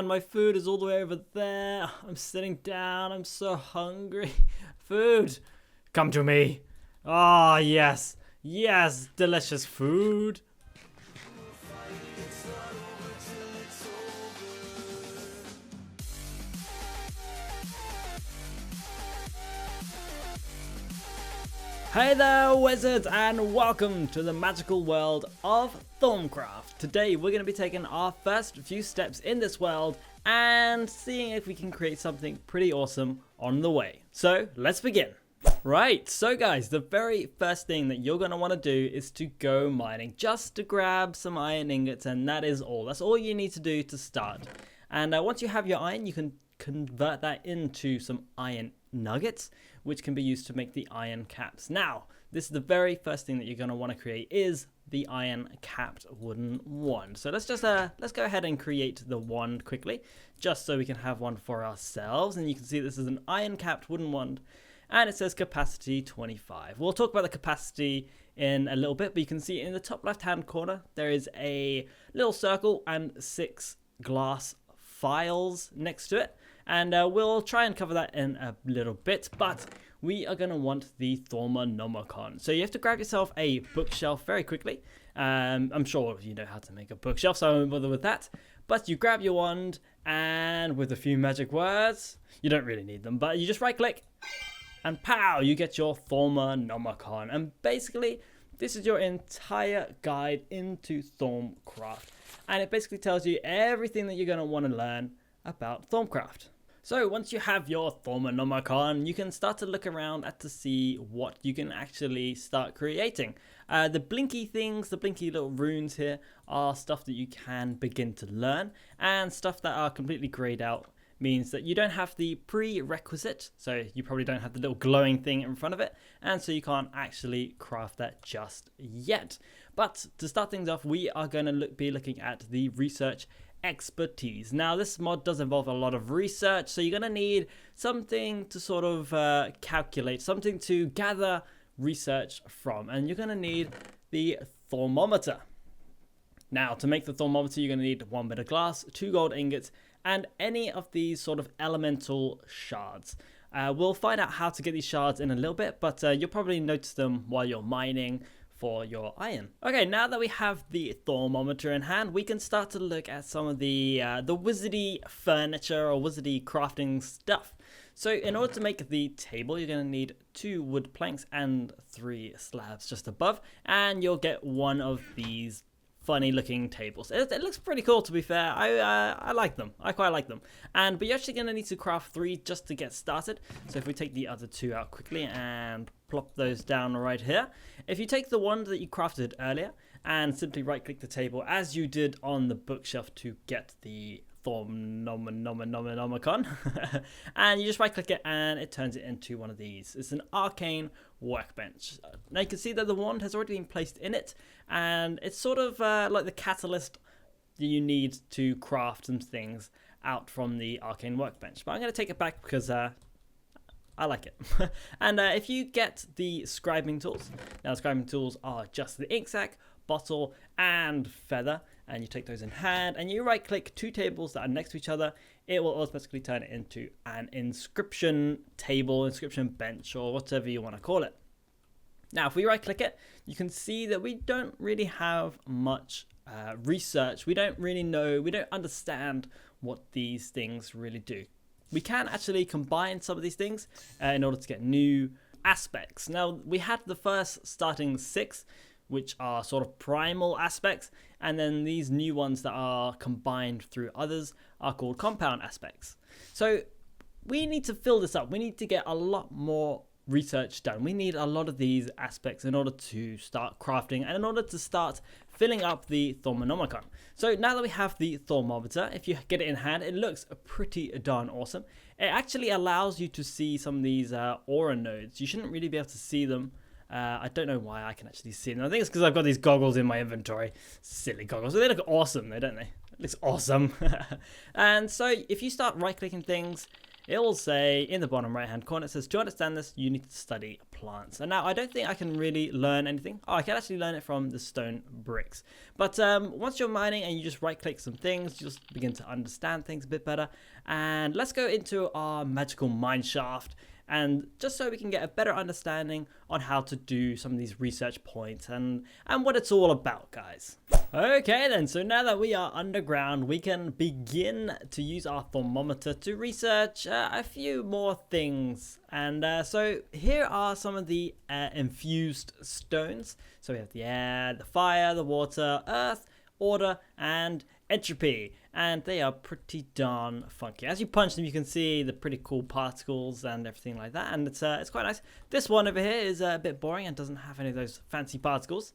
man, my food is all the way over there. I'm sitting down. I'm so hungry. Food, come to me. Ah, yes. Yes, delicious food. Hey there, wizards, and welcome to the magical world of Thaumcraft. Today we're going to be taking our first few steps in this world and seeing if we can create something pretty awesome on the way. So let's begin. Right, so guys, the very first thing that you're going to want to do is to go mining, just to grab some iron ingots, and that is all. That's all you need to do to start. And once you have your iron, you can convert that into some iron nuggets, which can be used to make the iron caps. Now, this is the very first thing that you're going to want to create is the iron capped wooden wand. So let's go ahead and create the wand quickly, just so we can have one for ourselves. And you can see this is an iron capped wooden wand, and it says capacity 25. We'll talk about the capacity in a little bit, but you can see in the top left hand corner there is a little circle and 6 glass files next to it. And we'll try and cover that in a little bit, but we are going to want the Thaumanomicon. So you have to grab yourself a bookshelf very quickly. I'm sure you know how to make a bookshelf, so I won't bother with that. But you grab your wand, and with a few magic words, you don't really need them, but you just right click, and pow, you get your Thaumanomicon. And basically, this is your entire guide into Thaumcraft. And it basically tells you everything that you're going to want to learn about Thaumcraft. So once you have your Thaumanomicon, you can start to look around to see what you can actually start creating. The blinky things, the blinky little runes here, are stuff that you can begin to learn, and stuff that are completely grayed out means that you don't have the prerequisite, so you probably don't have the little glowing thing in front of it, and so you can't actually craft that just yet. But to start things off, we are going to be looking at the research expertise. Now, this mod does involve a lot of research, so you're going to need something to sort of calculate, something to gather research from, and you're going to need the thermometer. Now, to make the thermometer, you're going to need 1 bit of glass, 2 gold ingots, and any of these sort of elemental shards. We'll find out how to get these shards in a little bit, but you'll probably notice them while you're mining for your iron. Okay, now that we have the thermometer in hand, we can start to look at some of the wizardy furniture or wizardy crafting stuff. So in order to make the table, you're going to need 2 wood planks and 3 slabs just above, and you'll get one of these funny looking tables. It looks pretty cool, to be fair. I like them. I quite like them. But you're actually going to need to craft 3 just to get started. So if we take the other 2 out quickly and plop those down right here. If you take the one that you crafted earlier and simply right click the table as you did on the bookshelf to get the Thaumanomicon, and you just right click it and it turns it into one of these. It's an Arcane Workbench. Now you can see that the wand has already been placed in it, and it's sort of like the catalyst that you need to craft some things out from the Arcane Workbench. But I'm going to take it back because I like it. And if you get the Scribing Tools, now Scribing Tools are just the ink sac, bottle, and feather, and you take those in hand and you right click 2 tables that are next to each other, it will automatically turn it into an inscription table, inscription bench, or whatever you want to call it. Now if we right click it, you can see that we don't really have much research. We don't really know, we don't understand what these things really do. We can actually combine some of these things in order to get new aspects. Now we had the first starting 6, which are sort of primal aspects, and then these new ones that are combined through others are called compound aspects. So we need to fill this up. We need to get a lot more research done. We need a lot of these aspects in order to start crafting and in order to start filling up the Thaumanomicon. So now that we have the thermometer, if you get it in hand, it looks pretty darn awesome. It actually allows you to see some of these aura nodes. You shouldn't really be able to see them. I don't know why I can actually see them. I think it's because I've got these goggles in my inventory. Silly goggles. They look awesome though, don't they? It looks awesome. And so if you start right-clicking things, it will say in the bottom right-hand corner, it says, to understand this, you need to study plants. And now I don't think I can really learn anything. Oh, I can actually learn it from the stone bricks. But once you're mining and you just right click some things, you just begin to understand things a bit better. And let's go into our magical mine shaft, and just so we can get a better understanding on how to do some of these research points and what it's all about, guys. Okay then, so now that we are underground, we can begin to use our thermometer to research a few more things. And so here are some of the infused stones. So we have the air, the fire, the water, earth, order, and entropy, and they are pretty darn funky. As you punch them, you can see the pretty cool particles and everything like that, and it's quite nice. This one over here is a bit boring and doesn't have any of those fancy particles,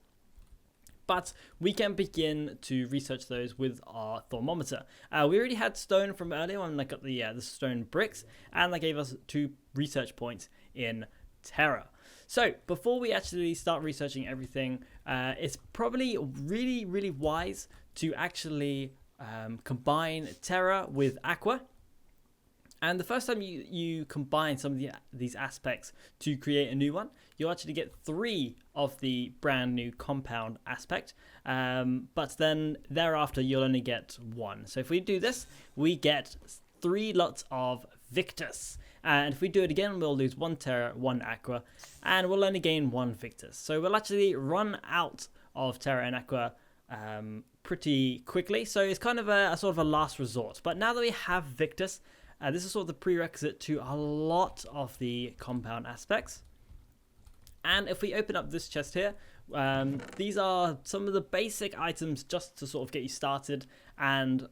but we can begin to research those with our thermometer. We already had stone from earlier when I got the stone bricks, and that gave us 2 research points in Terra. So before we actually start researching everything, it's probably really wise to actually combine Terra with Aqua. And the first time you combine some of these aspects to create a new one, you'll actually get 3 of the brand new compound aspect. But then thereafter, you'll only get 1. So if we do this, we get 3 lots of Victus. And if we do it again, we'll lose 1 Terra, 1 Aqua, and we'll only gain 1 Victus. So we'll actually run out of Terra and Aqua pretty quickly. So it's kind of a sort of a last resort. But now that we have Victus, this is sort of the prerequisite to a lot of the compound aspects. And if we open up this chest here, these are some of the basic items just to sort of get you started, and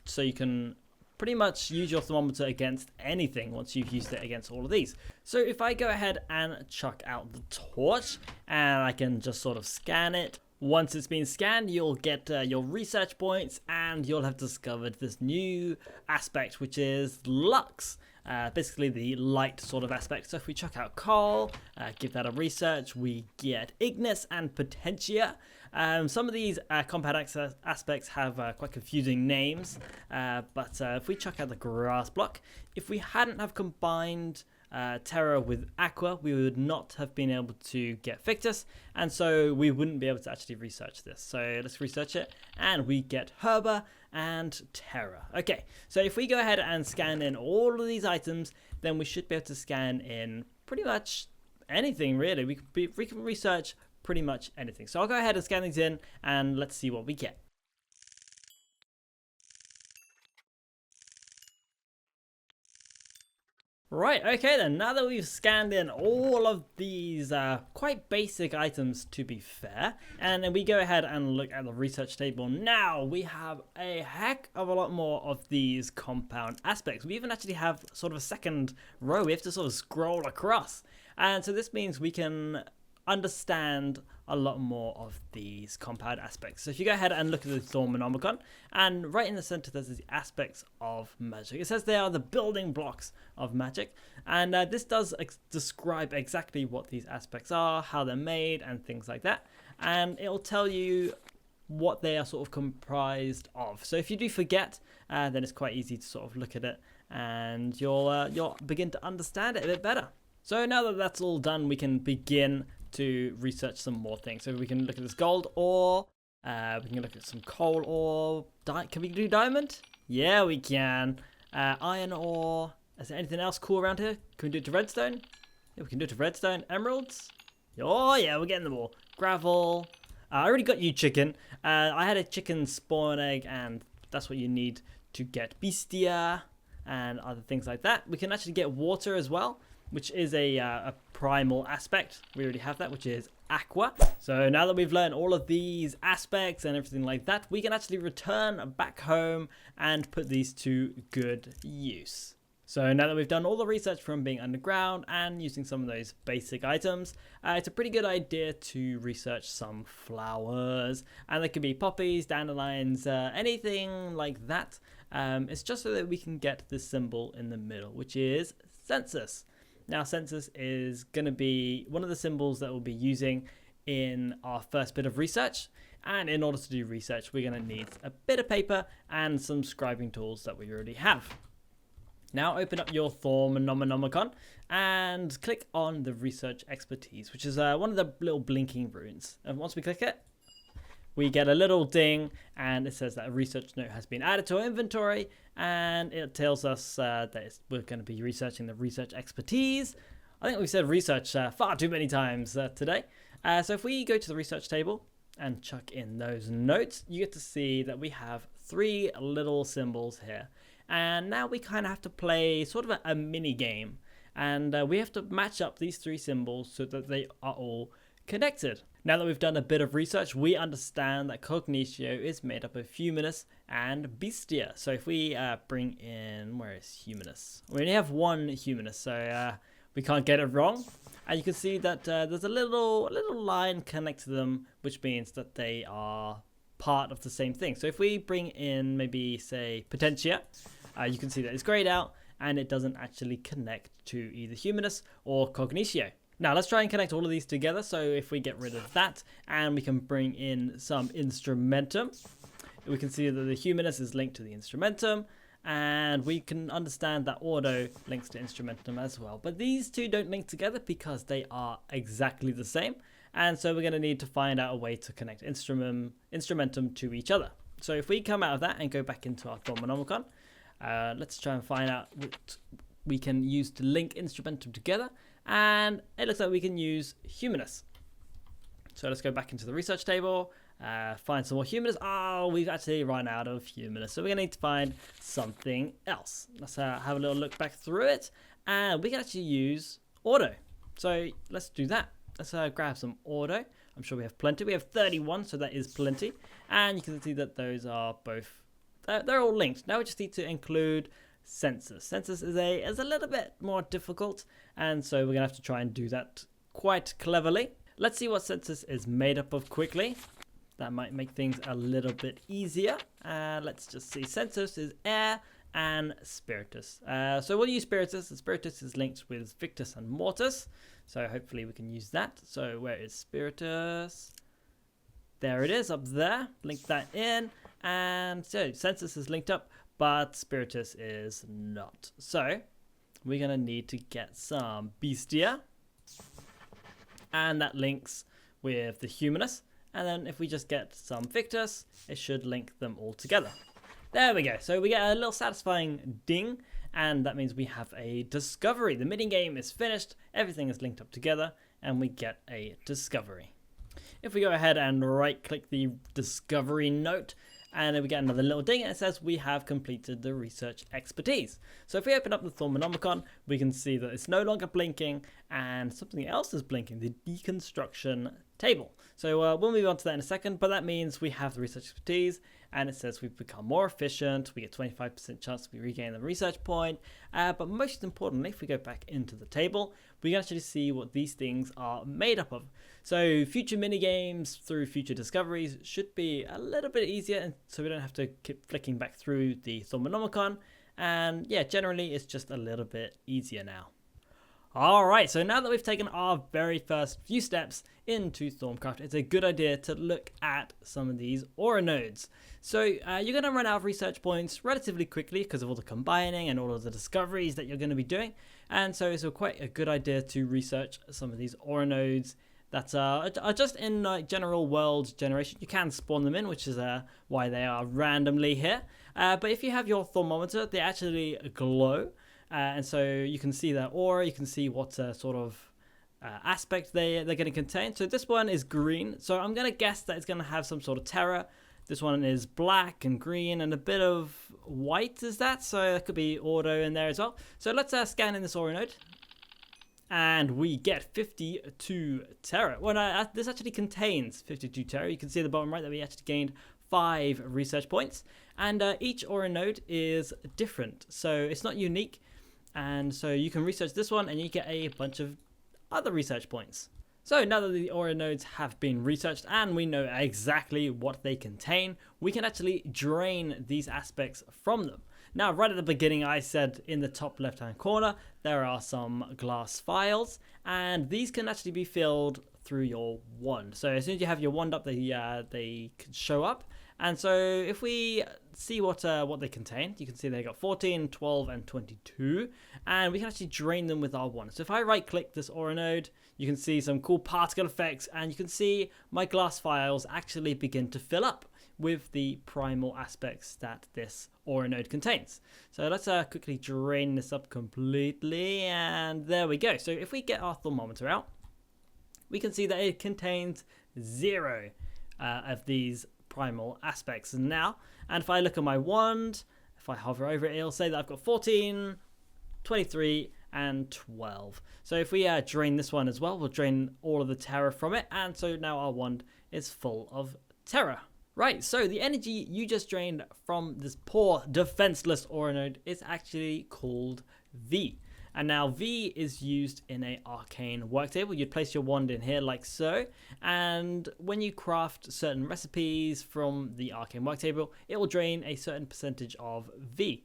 so you can pretty much use your thermometer against anything once you've used it against all of these. So if I go ahead and chuck out the torch, and I can just sort of scan it. Once it's been scanned, you'll get your research points, and you'll have discovered this new aspect, which is Lux. Basically the light sort of aspect. So if we chuck out coal, give that a research, we get Ignis and Potentia. Some of these compound aspects have quite confusing names, but if we chuck out the grass block, if we hadn't have combined Terra with Aqua, we would not have been able to get Victus, and so we wouldn't be able to actually research this. So let's research it, and we get Herba and Terra. Okay, so if we go ahead and scan in all of these items, then we should be able to scan in pretty much anything, really. We can research pretty much anything. So I'll go ahead and scan these in, and let's see what we get. Right, okay then, now that we've scanned in all of these quite basic items, to be fair, and then we go ahead and look at the research table, now we have a heck of a lot more of these compound aspects. We even actually have sort of a second row. We have to sort of scroll across, and so this means we can understand a lot more of these compound aspects. So if you go ahead and look at the Thaumonomicon, and right in the center there's the aspects of magic. It says they are the building blocks of magic, and this does describe exactly what these aspects are, how they're made, and things like that, and it'll tell you what they are sort of comprised of. So if you do forget, then it's quite easy to sort of look at it, and you'll begin to understand it a bit better. So now that that's all done, we can begin to research some more things. So we can look at this gold ore, we can look at some coal ore, can we do diamond? Yeah, we can. Iron ore. Is there anything else cool around here? Can we do it to redstone? Yeah, we can do it to redstone. Emeralds? Oh yeah, we're getting them all. Gravel. I already got you chicken. I had a chicken spawn egg, and that's what you need to get Beastia and other things like that. We can actually get water as well, which is a primal aspect. We already have that, which is Aqua. So now that we've learned all of these aspects and everything like that, we can actually return back home and put these to good use. So now that we've done all the research from being underground and using some of those basic items, it's a pretty good idea to research some flowers. And they could be poppies, dandelions, anything like that. It's just so that we can get the symbol in the middle, which is Census. Now, Census is going to be one of the symbols that we'll be using in our first bit of research. And in order to do research, we're going to need a bit of paper and some scribing tools that we already have. Now open up your Thaumcraft and click on the Research Expertise, which is one of the little blinking runes. And once we click it, we get a little ding, and it says that a research note has been added to our inventory, and it tells us that we're going to be researching the Research Expertise. I think we've said research far too many times today. So if we go to the research table and chuck in those notes, you get to see that we have 3 little symbols here. And now we kind of have to play sort of a mini game. And we have to match up these 3 symbols so that they are all connected. Now that we've done a bit of research, we understand that Cognitio is made up of Humanus and Bestia. So if we bring in, where is Humanus? We only have 1 Humanus, so we can't get it wrong. And you can see that there's a little line connected to them, which means that they are part of the same thing. So if we bring in maybe, say, Potentia, you can see that it's grayed out and it doesn't actually connect to either Humanus or Cognitio. Now let's try and connect all of these together. So if we get rid of that and we can bring in some Instrumentum, we can see that the Humanus is linked to the Instrumentum, and we can understand that Ordo links to Instrumentum as well. But these 2 don't link together because they are exactly the same. And so we're going to need to find out a way to connect Instrumentum to each other. So if we come out of that and go back into our Thaumcraft, let's try and find out what we can use to link Instrumentum together. And it looks like we can use Humanus. So let's go back into the research table, find some more Humanus. Oh, we've actually run out of Humanus. So we're going to need to find something else. Let's have a little look back through it. And we can actually use Ordo. So let's do that. Let's grab some Ordo. I'm sure we have plenty. We have 31, so that is plenty. And you can see that those are both, they're all linked. Now we just need to include Census. Census is a little bit more difficult, and so we're going to have to try and do that quite cleverly. Let's see what Census is made up of quickly. That might make things a little bit easier. Let's just see. Census is air and Spiritus. So we'll use Spiritus. The Spiritus is linked with Victus and Mortis, so hopefully we can use that. So where is Spiritus? There it is, up there. Link that in, and so Census is linked up, but Spiritus is not. So we're going to need to get some Bestia, and that links with the Humanus. And then if we just get some Victus, it should link them all together. There we go. So we get a little satisfying ding, and that means we have a discovery. The mini game is finished, everything is linked up together, and we get a discovery. If we go ahead and right click the discovery note, and then we get another little ding, and it says we have completed the research expertise. So if we open up the Thaumcraft, we can see that it's no longer blinking, and something else is blinking, the deconstruction table. So we'll move on to that in a second, but that means we have the research expertise, and it says we've become more efficient, we get 25% chance to regain the research point, but most importantly, if we go back into the table, we can actually see what these things are made up of. So future minigames through future discoveries should be a little bit easier, and so we don't have to keep flicking back through the Thaumcraft, and yeah, generally it's just a little bit easier now. Alright, so now that we've taken our very first few steps into Thaumcraft, it's a good idea to look at some of these aura nodes. So you're going to run out of research points relatively quickly because of all the combining and all of the discoveries that you're going to be doing. And so it's quite a good idea to research some of these aura nodes that are just in general world generation. You can spawn them in, which is why they are randomly here. But if you have your thermometer, they actually glow. And so you can see their aura, you can see what sort of aspect they're going to contain. So this one is green, so I'm going to guess that it's going to have some sort of terror. This one is black and green and a bit of white, is that? So there could be Ordo in there as well. So let's scan in this aura node. And we get 52 terror. Well, this actually contains 52 terror. You can see at the bottom right that we actually gained 5 research points. And each aura node is different, so it's not unique. And so you can research this one and you get a bunch of other research points. So now that the aura nodes have been researched and we know exactly what they contain, we can actually drain these aspects from them. Now, right at the beginning, I said in the top left-hand corner, there are some glass files, and these can actually be filled through your wand. So as soon as you have your wand up, they can show up. And so if we see what they contain. You can see they got 14, 12, and 22, and we can actually drain them with our wand. So if I right click this aura node, you can see some cool particle effects, and you can see my glass files actually begin to fill up with the primal aspects that this aura node contains. So let's quickly drain this up completely, and there we go. So if we get our thermometer out, we can see that it contains 0 of these primal aspects now. And if I look at my wand, if I hover over it, it'll say that I've got 14, 23, and 12. So if we drain this one as well, we'll drain all of the terror from it, and so now our wand is full of terror. Right, so the energy you just drained from this poor defenseless aura node is actually called V. And now V is used in a arcane work table. You'd place your wand in here like so, and when you craft certain recipes from the arcane work table, it will drain a certain percentage of V.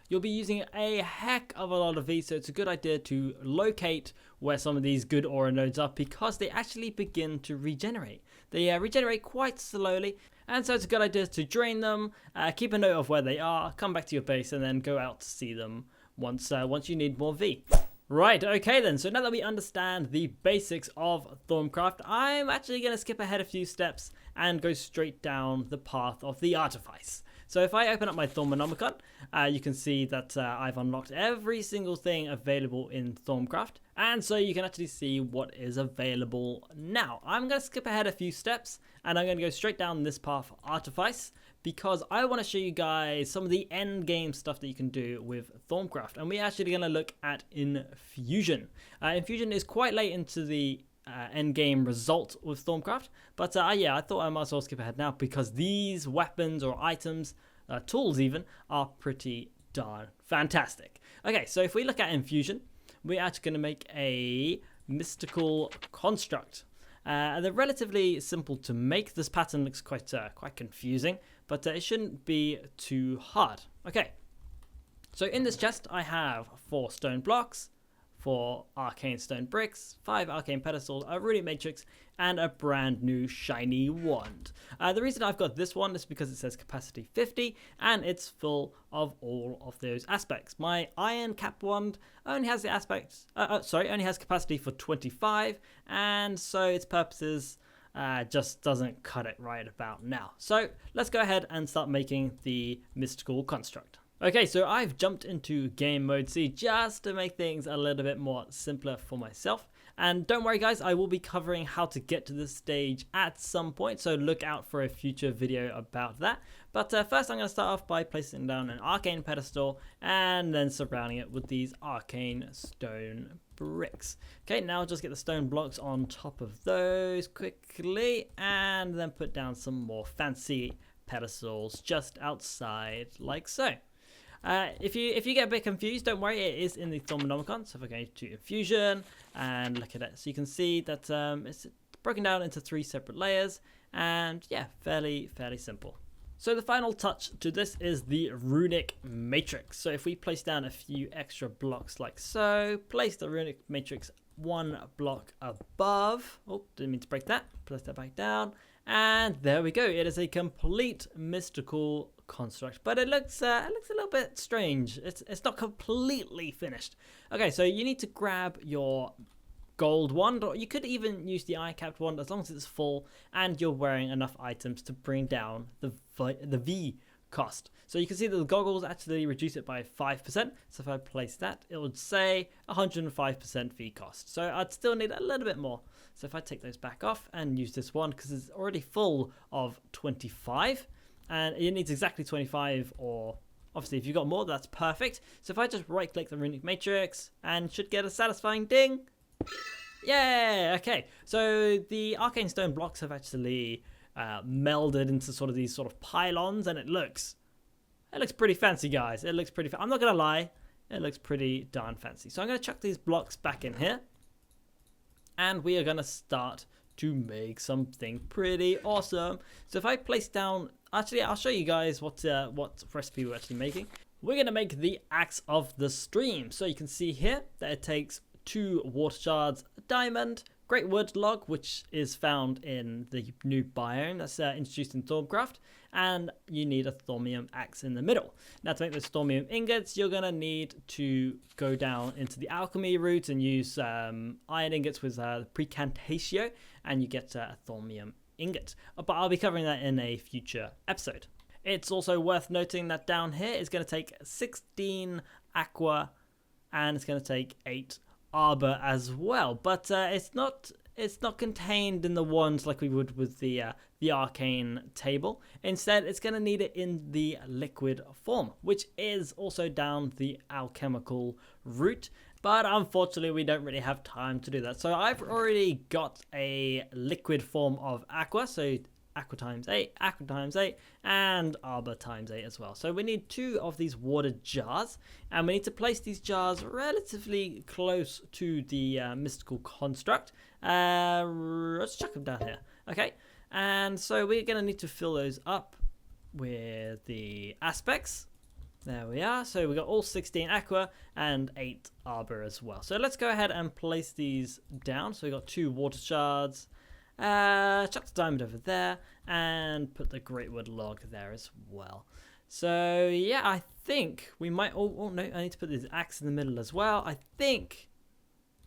You'll be using a heck of a lot of V, so it's a good idea to locate where some of these good aura nodes are, because they actually begin to regenerate. They regenerate quite slowly, and so it's a good idea to drain them, keep a note of where they are, come back to your base, and then go out to see them once you need more V. Right, okay then, so now that we understand the basics of Thaumcraft, I'm actually going to skip ahead a few steps and go straight down the path of the Artifice. So if I open up my Thaumonomicon, you can see that I've unlocked every single thing available in Thaumcraft, and so you can actually see what is available now. I'm going to skip ahead a few steps, and I'm going to go straight down this path, Artifice, because I want to show you guys some of the end game stuff that you can do with Thaumcraft, and we're actually going to look at Infusion. Infusion is quite late into the end game result with Thaumcraft, but yeah, I thought I might as well skip ahead now, because these weapons or items, tools even, are pretty darn fantastic. Okay, so if we look at Infusion, we're actually going to make a mystical construct. They're relatively simple to make. This pattern looks quite confusing, but it shouldn't be too hard. Okay, so in this chest I have 4 stone blocks, 4 arcane stone bricks, 5 arcane pedestals, a Runic Matrix, and a brand new shiny wand. The reason I've got this one is because it says capacity 50, and it's full of all of those aspects. My iron cap wand only has the aspects, only has capacity for 25, and so its purposes just doesn't cut it right about now. So let's go ahead and start making the mystical construct. Okay, so I've jumped into game mode C just to make things a little bit more simpler for myself. And don't worry guys, I will be covering how to get to this stage at some point, so look out for a future video about that. But first I'm going to start off by placing down an arcane pedestal and then surrounding it with these arcane stone bricks. Okay, now just get the stone blocks on top of those quickly, and then put down some more fancy pedestals just outside like so. If you get a bit confused, don't worry, it is in the Thaumonomicon. So if I go to Infusion and look at it, so you can see that it's broken down into 3 separate layers, and yeah, fairly simple. So the final touch to this is the Runic Matrix. So if we place down a few extra blocks like so, place the Runic Matrix 1 block above. Oh, didn't mean to break that. Place that back down, and there we go. It is a complete mystical construct, but it looks a little bit strange. It's not completely finished. Okay, so you need to grab your gold wand, or you could even use the iron capped wand as long as it's full and you're wearing enough items to bring down the V cost. So you can see that the goggles actually reduce it by 5%. So if I place that, it would say 105% V cost. So I'd still need a little bit more. So if I take those back off and use this one, because it's already full of 25, and it needs exactly 25, or obviously if you've got more, that's perfect. So if I just right click the Runic Matrix, and should get a satisfying ding. Yeah, okay. So the arcane stone blocks have actually melded into these sort of pylons, and it looks pretty fancy, guys. It looks pretty I'm not gonna lie, it looks pretty darn fancy. So I'm gonna chuck these blocks back in here, and we are gonna start to make something pretty awesome. So if I place down, actually I'll show you guys what recipe we're actually making. We're gonna make the Axe of the Stream. So you can see here that it takes 2 water shards, a diamond, great wood log, which is found in the new biome that's introduced in Thaumcraft, and you need a thaumium axe in the middle. Now to make those thaumium ingots, you're going to need to go down into the alchemy route and use iron ingots with precantatio, and you get a thaumium ingot. But I'll be covering that in a future episode. It's also worth noting that down here is going to take 16 aqua, and it's going to take 8 arbor as well, but it's not contained in the ones like we would with the arcane table. Instead, it's going to need it in the liquid form, which is also down the alchemical route, but unfortunately we don't really have time to do that. So I've already got a liquid form of aqua, so aqua times 8, and arbor times 8 as well. So we need 2 of these water jars, and we need to place these jars relatively close to the mystical construct. Let's chuck them down here. Okay, and so we're going to need to fill those up with the aspects. There we are. So we got all 16 aqua and 8 arbor as well. So let's go ahead and place these down. So we got 2 water shards. Chuck the diamond over there and put the great wood log there as well. So yeah, I think we might. Oh no, I need to put this axe in the middle as well. I think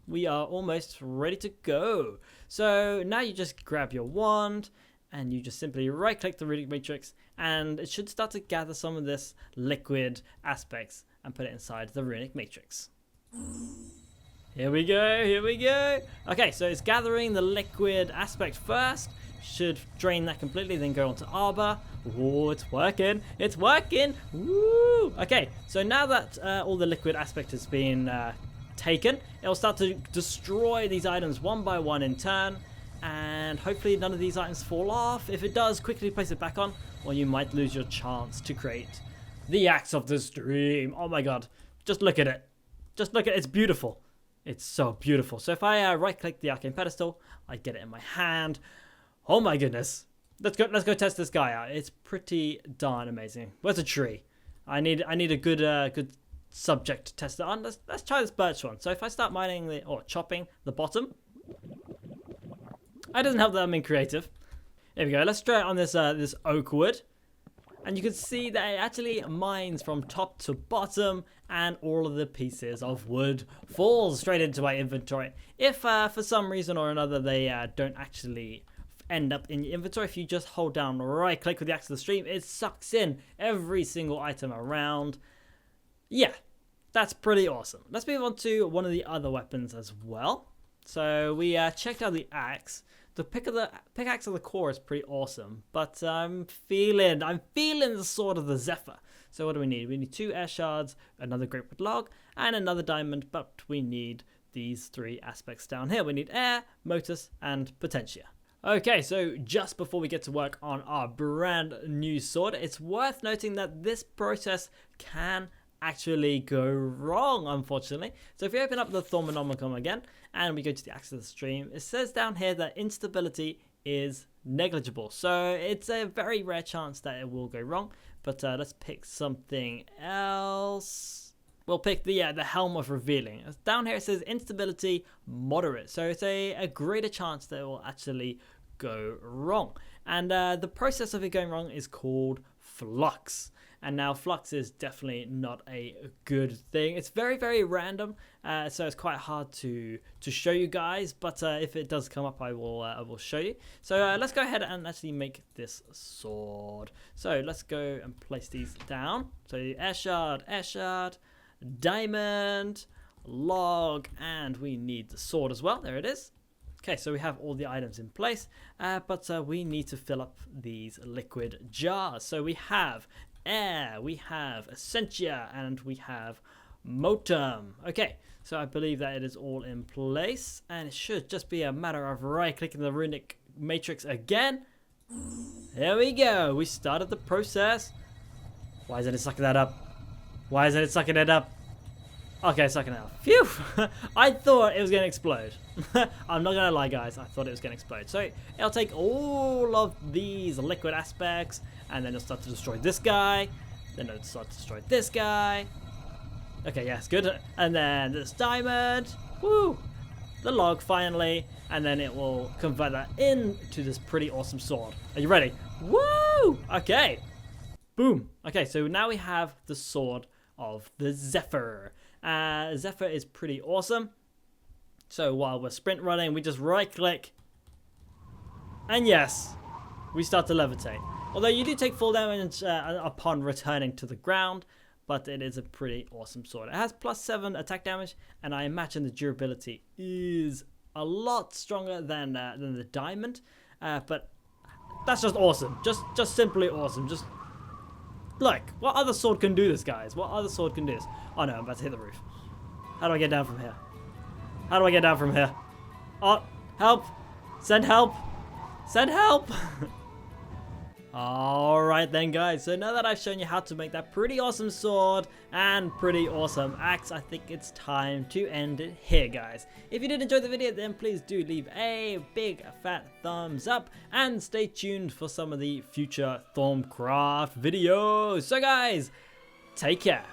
we are almost ready to go. So now you just grab your wand and you just simply right click the Runic Matrix, and it should start to gather some of this liquid aspects and put it inside the Runic Matrix. Here we go, here we go. Okay, so it's gathering the liquid aspect first. Should drain that completely, then go on to arbor. Oh, it's working, it's working. Woo! Okay, so now that all the liquid aspect has been taken, it'll start to destroy these items one by one in turn. And hopefully none of these items fall off. If it does, quickly place it back on, or you might lose your chance to create the Axe of the Stream. Oh my god, just look at it. Just look at it, it's beautiful. It's so beautiful. So if I right-click the Arcane Pedestal, I get it in my hand. Oh my goodness. Let's go test this guy out. It's pretty darn amazing. Where's a tree? I need a good subject to test it on. Let's try this birch one. So if I start mining or chopping the bottom, it doesn't help that I'm in creative. There we go. Let's try it on this this oak wood. And you can see that it actually mines from top to bottom, and all of the pieces of wood falls straight into my inventory. If for some reason or another they don't actually end up in your inventory, if you just hold down right click with the Axe of the Stream, it sucks in every single item around. Yeah, that's pretty awesome. Let's move on to one of the other weapons as well. So we checked out the axe. The pickaxe of the core is pretty awesome, but I'm feeling the sword of the Zephyr. So what do we need? We need 2 air shards, another greatwood log, and another diamond, but we need these 3 aspects down here. We need air, motus, and potentia. Okay, so just before we get to work on our brand new sword, it's worth noting that this process can actually go wrong, unfortunately. So if we open up the Thaumonomicon again and we go to the Axe of the Stream, it says down here that instability is negligible. So it's a very rare chance that it will go wrong, but let's pick something else. We'll pick the Helm of Revealing. Down here it says instability moderate, so it's a greater chance that it will actually go wrong. And the process of it going wrong is called flux. And now flux is definitely not a good thing. It's very, very random, so it's quite hard to show you guys. But if it does come up, I will show you. So let's go ahead and actually make this sword. So let's go and place these down. So air shard, diamond, log, and we need the sword as well. There it is. Okay, so we have all the items in place, but we need to fill up these liquid jars. So we have air, we have essentia, and we have motum. Okay, so I believe that it is all in place, and it should just be a matter of right-clicking the Runic Matrix again. There we go. We started the process. Why isn't it sucking that up? Why isn't it sucking it up? Okay, sucking it up. Phew! I thought it was going to explode. I'm not going to lie, guys. I thought it was going to explode. So it'll take all of these liquid aspects, and then it'll start to destroy this guy. Then it'll start to destroy this guy. Okay, yes, good. And then this diamond. Woo! The log, finally. And then it will convert that into this pretty awesome sword. Are you ready? Woo! Woo! Okay. Boom. Okay, so now we have the sword of the Zephyr. Zephyr is pretty awesome. So while we're sprint running, we just right click. And yes, we start to levitate. Although you do take full damage upon returning to the ground, but it is a pretty awesome sword. It has +7 attack damage, and I imagine the durability is a lot stronger than the diamond. But that's just awesome. Just simply awesome. Just look, what other sword can do this, guys? What other sword can do this? Oh no, I'm about to hit the roof. How do I get down from here? How do I get down from here? Oh, help! Send help! Send help! Alright then, guys, so now that I've shown you how to make that pretty awesome sword and pretty awesome axe, I think it's time to end it here, guys. If you did enjoy the video, then please do leave a big fat thumbs up and stay tuned for some of the future Thaumcraft videos. So guys, take care.